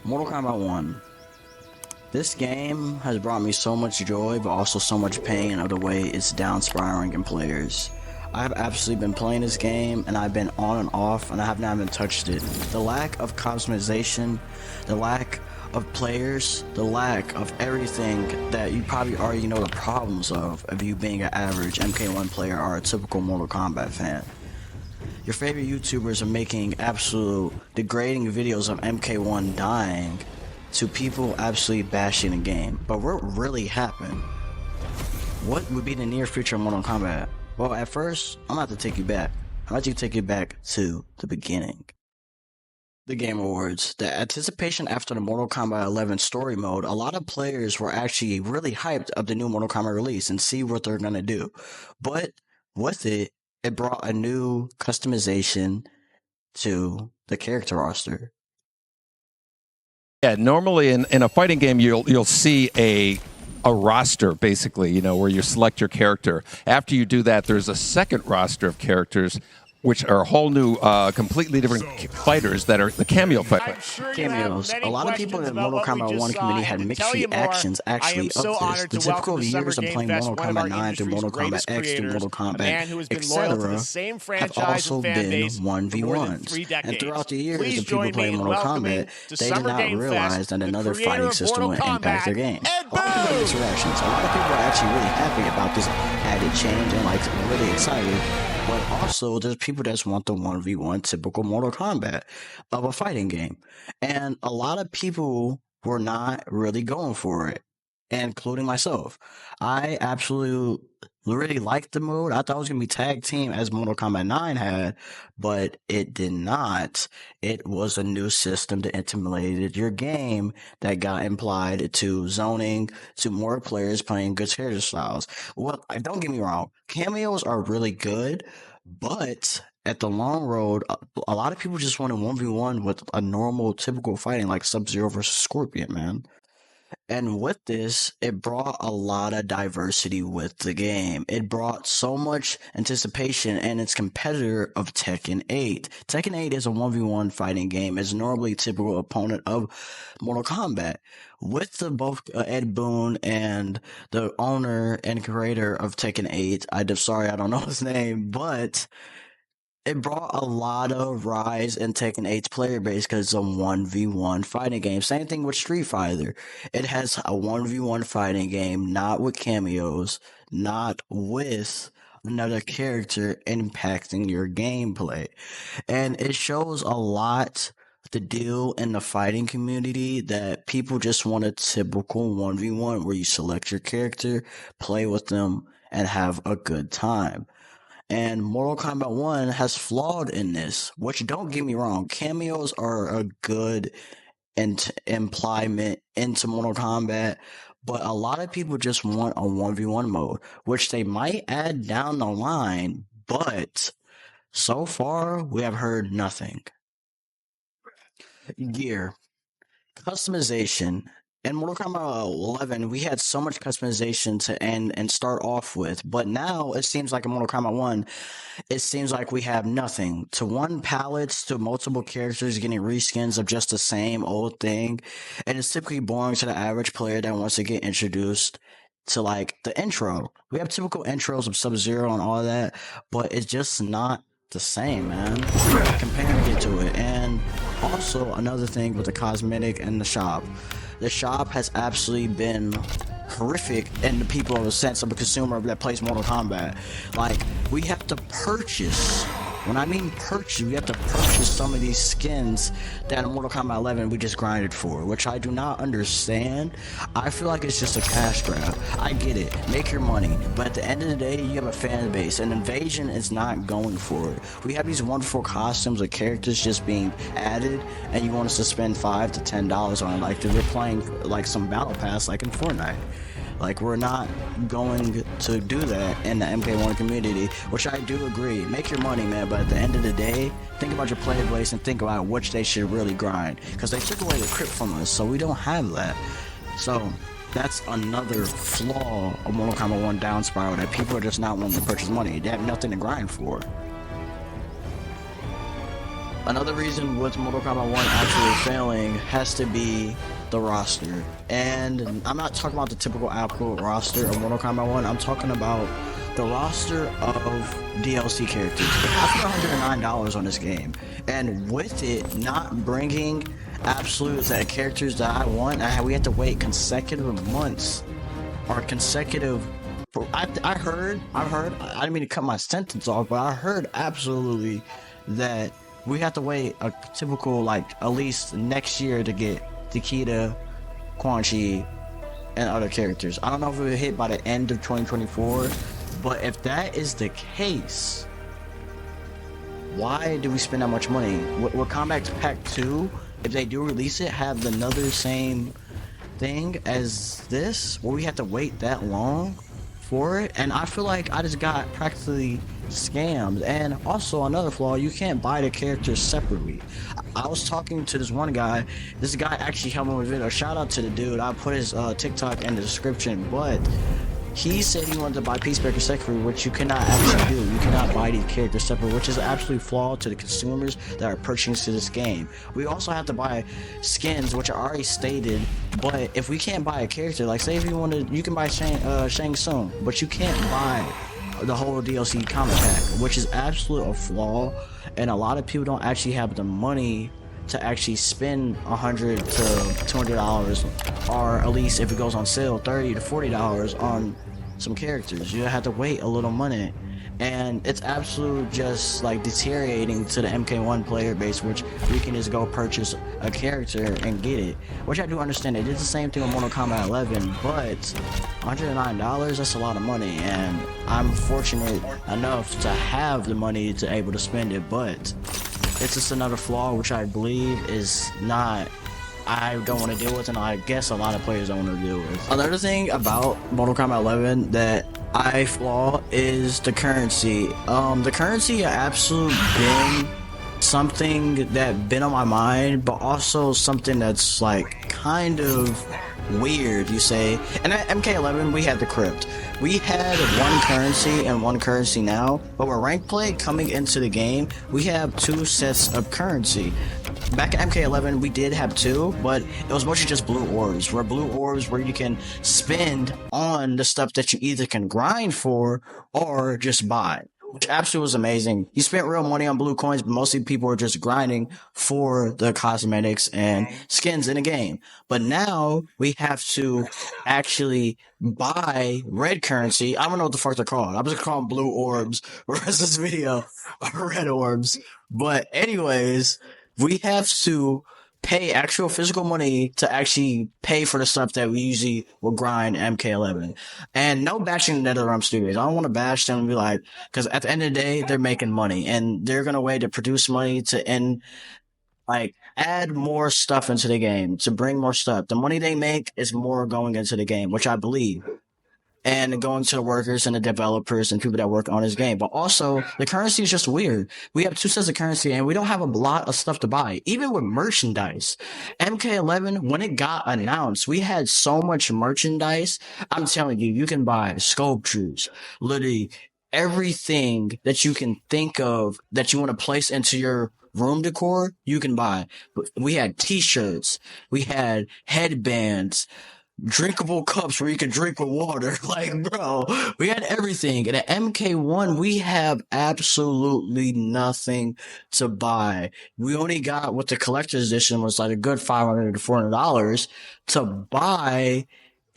Mortal Kombat 1. This game has brought me so much joy, but also so much pain of the way it's down spiraling in players. I've absolutely been playing this game, and I've been on and off, and I have not even touched it. The lack of customization, the lack of players, the lack of everything that you probably already know the problems of you being an average MK1 player or a typical Mortal Kombat fan. Your favorite YouTubers are making absolute degrading videos of MK1 dying to people absolutely bashing the game. But what really happened? What would be the near future of Mortal Kombat? Well, at first, I'm about to take you back. I'm about to take you back to the beginning. The Game Awards. The anticipation after the Mortal Kombat 11 story mode, a lot of players were actually really hyped of the new Mortal Kombat release and see what they're gonna do. But with it, it brought a new customization to the character roster. Yeah, normally in a fighting game, you'll see a roster, basically, you know, where you select your character. After you do that, there's a second roster of characters, which are a whole new, completely different fighters that are the Kameo fighters. Sure Cameos. A lot of people in the Mortal Kombat 1 community had mixed reactions actually of this. The typical viewers of playing Mortal Kombat 9 through Mortal Kombat X through Mortal Kombat, etc. have also been 1v1s. And throughout the years, the people playing Mortal Kombat, they did not realize that another fighting system would impact their game. A lot of people had mixed reactions. A lot of people are actually really happy about this added change and like really excited. But also, there's people that just want the 1v1 typical Mortal Kombat of a fighting game. And a lot of people were not really going for it, including myself. I absolutely really liked the mode. I thought it was going to be tag team as Mortal Kombat 9 had, but it did not. It was a new system that intimidated your game that got implied to zoning, to more players playing good character styles. Well, don't get me wrong. Cameos are really good, but at the long road, a lot of people just wanted 1v1 with a normal, typical fighting like Sub-Zero versus Scorpion, man. And with this, it brought a lot of diversity with the game. It brought so much anticipation and its competitor of Tekken 8. Tekken 8 is a 1v1 fighting game. It's normally a typical opponent of Mortal Kombat. With the both Ed Boon and the owner and creator of Tekken 8, I don't know his name, but it brought a lot of rise in Tekken 8's player base because it's a 1v1 fighting game. Same thing with Street Fighter. It has a 1v1 fighting game, not with cameos, not with another character impacting your gameplay. And it shows a lot the deal in the fighting community that people just want a typical 1v1 where you select your character, play with them, and have a good time. And Mortal Kombat 1 has flawed in this, which don't get me wrong, cameos are a good implement into Mortal Kombat, but a lot of people just want a 1v1 mode, which they might add down the line, but so far we have heard nothing. Gear. Customization. In Mortal Kombat 11, we had so much customization to end and start off with, but now it seems like in Mortal Kombat 1, it seems like we have nothing. To one palettes, to multiple characters getting reskins of just the same old thing, and it's typically boring to the average player that wants to get introduced to like the intro. We have typical intros of Sub-Zero and all that, but it's just not the same, man. Comparing it to it. And also another thing with the cosmetic and the shop. The shop has absolutely been horrific in the people of the sense of a consumer that plays Mortal Kombat. Like, we have to purchase. When I mean purchase, we have to purchase some of these skins that in Mortal Kombat 11 we just grinded for, which I do not understand. I feel like it's just a cash grab. I get it, make your money, but at the end of the day, you have a fan base, and Invasion is not going for it. We have these wonderful costumes of characters just being added, and you want us to spend $5 to $10 on it, like we're playing like some battle pass like in Fortnite. Like, we're not going to do that in the MK1 community, which I do agree. Make your money, man, but at the end of the day, think about your player base and think about which they should really grind. Because they took away the crit from us, so we don't have that. So, that's another flaw of Mortal Kombat 1 down spiral, that people are just not wanting to purchase money. They have nothing to grind for. Another reason with Mortal Kombat 1 actually failing has to be the roster. And I'm not talking about the typical Apple roster of Mortal Kombat 1. I'm talking about the roster of DLC characters. I spent $109 on this game. And with it not bringing absolute characters that I want, we had to wait consecutive months or consecutive. I heard, I didn't mean to cut my sentence off, but I heard absolutely that we have to wait a typical, like, at least next year to get Takeda, Quan Chi, and other characters. I don't know if it will hit by the end of 2024, but if that is the case, why do we spend that much money? Will Combat Pack 2, if they do release it, have another same thing as this? Will we have to wait that long for it? And I feel like I just got practically scammed. And also another flaw, you can't buy the characters separately. I was talking to this one guy. This guy actually helped me with a video. Shout out to the dude. I put his TikTok in the description, but he said he wanted to buy Peacemaker separately, which you cannot actually do. You cannot buy these characters separately, which is an absolute flaw to the consumers that are purchasing this game. We also have to buy skins, which are already stated, but if we can't buy a character, like say if you wanted, you can buy Shang Tsung, but you can't buy the whole DLC comic pack, which is absolute a flaw, and a lot of people don't actually have the money to actually spend $100 to $200, or at least if it goes on sale, $30 to $40 on some characters. You have to wait a little money, and it's absolute just like deteriorating to the MK1 player base, which we can just go purchase a character and get it, which I do understand. It is the same thing with Mortal Kombat 11, but $109, that's a lot of money, and I'm fortunate enough to have the money to able to spend it, but it's just another flaw which I believe is not, I don't want to deal with, and I guess a lot of players don't want to deal with. Another thing about Mortal Kombat 11 that I flaw is the currency. The currency absolutely been something that been on my mind, but also something that's like kind of weird, you say. And at MK11 we had the crypt. We had one currency and one currency now, but with rank play coming into the game, we have two sets of currency. Back at MK11 we did have two, but it was mostly just blue orbs, where you can spend on the stuff that you either can grind for or just buy, which absolutely was amazing. You spent real money on blue coins, but mostly people were just grinding for the cosmetics and skins in the game. But now we have to actually buy red currency. I don't know what the fuck they're called. I'm just calling blue orbs for the rest of this video, red orbs. But anyways, we have to pay actual physical money to actually pay for the stuff that we usually will grind MK11. And no bashing the NetherRealm Studios. I don't want to bash them and be like, because at the end of the day, they're making money and they're going to wait to produce money to add more stuff into the game, to bring more stuff. The money they make is more going into the game, which I believe, and going to the workers and the developers and people that work on this game. But also, the currency is just weird. We have two sets of currency and we don't have a lot of stuff to buy. Even with merchandise. MK11, when it got announced, we had so much merchandise. I'm telling you, you can buy sculptures, literally everything that you can think of that you want to place into your room decor, you can buy. We had t-shirts, we had headbands, drinkable cups where you can drink with water. Like, bro, we had everything. And at MK1, we have absolutely nothing to buy. We only got what the collector's edition was like a good $500 to $400 to buy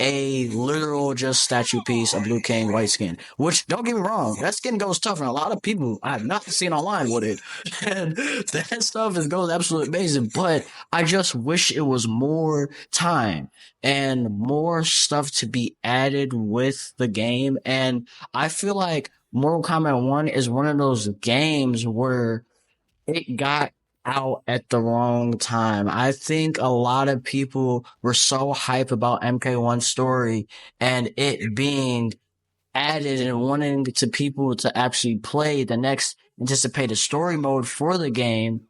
a literal just statue piece of Blue King white skin, which, don't get me wrong, that skin goes tough, and a lot of people I have not seen online with it, and that stuff goes absolutely amazing, but I just wish it was more time and more stuff to be added with the game. And I feel like Mortal Kombat 1 is one of those games where it got out at the wrong time. I think a lot of people were so hype about MK1's story and it being added and wanting to people to actually play the next anticipated story mode for the game.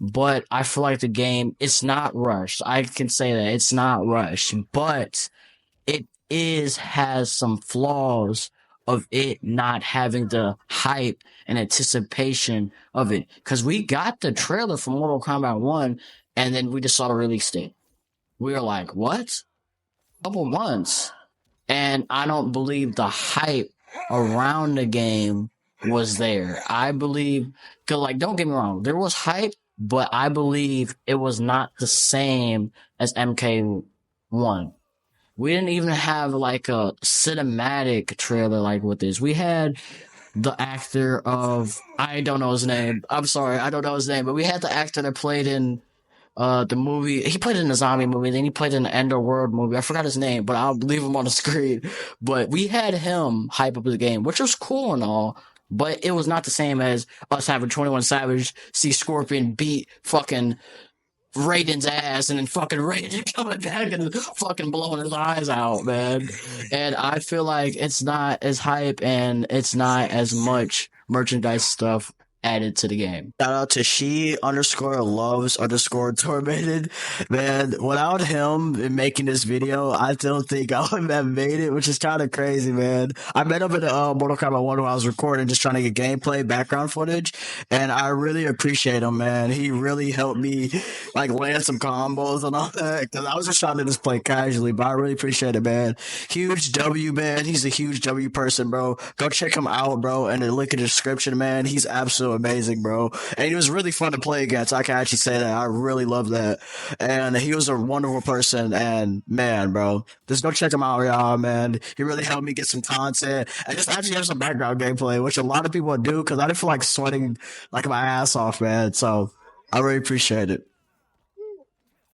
But I feel like the game, it's not rushed. I can say that it's not rushed, but it has some flaws of it not having the hype and anticipation of it. Because we got the trailer for Mortal Kombat 1, and then we just saw the release date. We were like, what? Couple months. And I don't believe the hype around the game was there. I believe, cause like, don't get me wrong, there was hype, but I believe it was not the same as MK1. We didn't even have like a cinematic trailer like with this. We had the actor of, I don't know his name. I'm sorry, I don't know his name, but we had the actor that played in the movie. He played in the zombie movie, then he played in the Underworld movie. I forgot his name, but I'll leave him on the screen. But we had him hype up the game, which was cool and all, but it was not the same as us having 21 Savage see Scorpion beat fucking Raiden's ass and then fucking Raiden coming back and fucking blowing his eyes out, man. And I feel like it's not as hype and it's not as much merchandise stuff added to the game. Shout out to she_loves_tormented. Man, without him making this video, I don't think I would have made it, which is kind of crazy, man. I met him in Mortal Kombat 1 when I was recording, just trying to get gameplay, background footage, and I really appreciate him, man. He really helped me, like, land some combos and all that, because I was just trying to just play casually, but I really appreciate it, man. Huge W, man. He's a huge W person, bro. Go check him out, bro, and the link in the description, man. He's absolutely amazing, bro. And he was really fun to play against. I can actually say that. I really love that. And he was a wonderful person. And man, bro, just go check him out, y'all, man. He really helped me get some content and just actually have some background gameplay, which a lot of people do because I didn't feel like sweating like my ass off, man. So I really appreciate it.